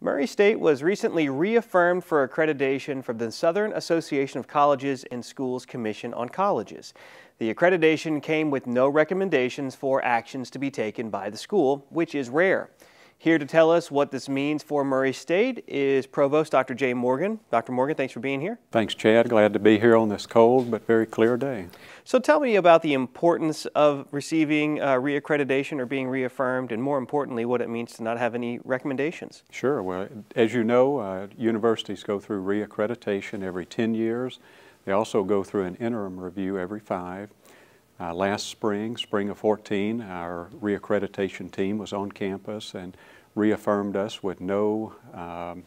Murray State was recently reaffirmed for accreditation from the Southern Association of Colleges and Schools Commission on Colleges. The accreditation came with no recommendations for actions to be taken by the school, which is rare. Here to tell us what this means for Murray State is Provost Dr. Jay Morgan. Dr. Morgan, thanks for being here. Thanks, Chad. Glad to be here on this cold but very clear day. So tell me about the importance of receiving reaccreditation or being reaffirmed, and more importantly, what it means to not have any recommendations. Sure. Well, as you know, universities go through reaccreditation every 10 years. They also go through an interim review every 5. Last spring of 14, our reaccreditation team was on campus and reaffirmed us with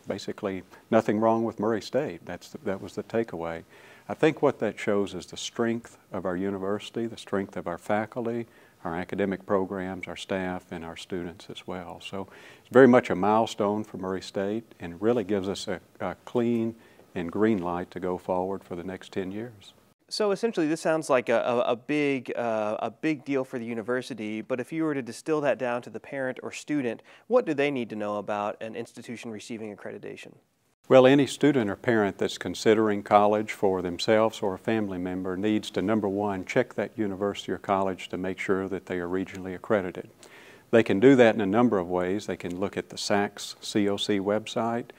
basically nothing wrong with Murray State. That was the takeaway. I think what that shows is the strength of our university, the strength of our faculty, our academic programs, our staff, and our students as well. So it's very much a milestone for Murray State and really gives us a clean and green light to go forward for the next 10 years. So essentially this sounds like a big deal for the university, but if you were to distill that down to the parent or student, what do they need to know about an institution receiving accreditation? Well, any student or parent that's considering college for themselves or a family member needs to, number one, check that university or college to make sure that they are regionally accredited. They can do that in a number of ways. They can look at the SACSCOC website,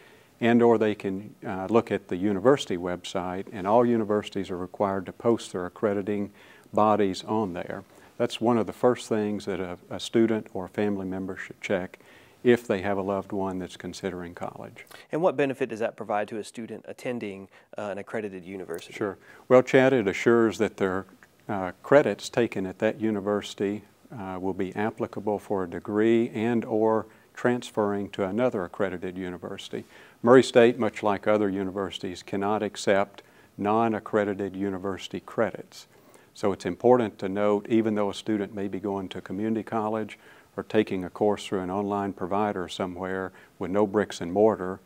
or they can look at the university website, and all universities are required to post their accrediting bodies on there. That's one of the first things that a student or a family member should check if they have a loved one that's considering college. And what benefit does that provide to a student attending an accredited university? Sure. Well, Chad, it assures that their credits taken at that university will be applicable for a degree and/or transferring to another accredited university. Murray State, much like other universities, cannot accept non-accredited university credits. So it's important to note, even though a student may be going to community college or taking a course through an online provider somewhere with no bricks and mortar,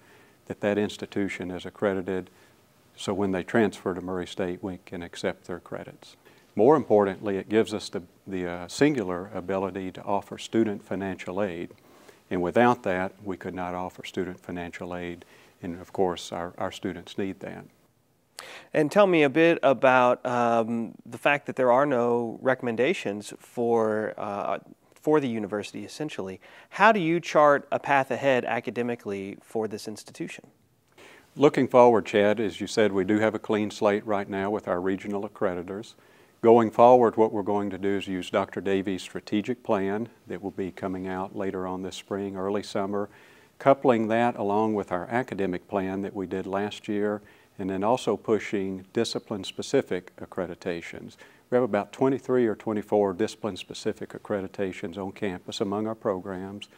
that institution is accredited, so when they transfer to Murray State, we can accept their credits. More importantly, it gives us the singular ability to offer student financial aid. And without that, we could not offer student financial aid, and of course our students need that. And tell me a bit about the fact that there are no recommendations for the university, essentially. How do you chart a path ahead academically for this institution? Looking forward, Chad, as you said, we do have a clean slate right now with our regional accreditors. Going forward, what we're going to do is use Dr. Davies' strategic plan that will be coming out later on this spring, early summer, coupling that along with our academic plan that we did last year, and then also pushing discipline-specific accreditations. We have about 23 or 24 discipline-specific accreditations on campus among our programs.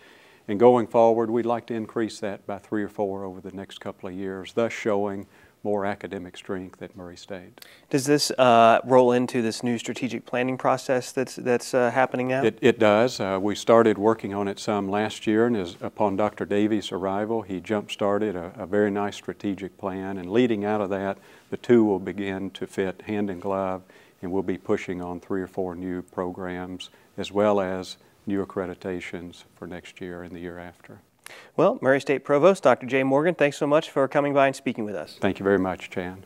And going forward, we'd like to increase that by 3 or 4 over the next couple of years, thus showing more academic strength at Murray State. Does this roll into this new strategic planning process that's happening now? It does. We started working on it some last year, and upon Dr. Davies' arrival, he jump-started a very nice strategic plan, and leading out of that, the two will begin to fit hand in glove, and we'll be pushing on 3 or 4 new programs, as well as new accreditations for next year and the year after. Well, Murray State Provost Dr. Jay Morgan, thanks so much for coming by and speaking with us. Thank you very much, Chan.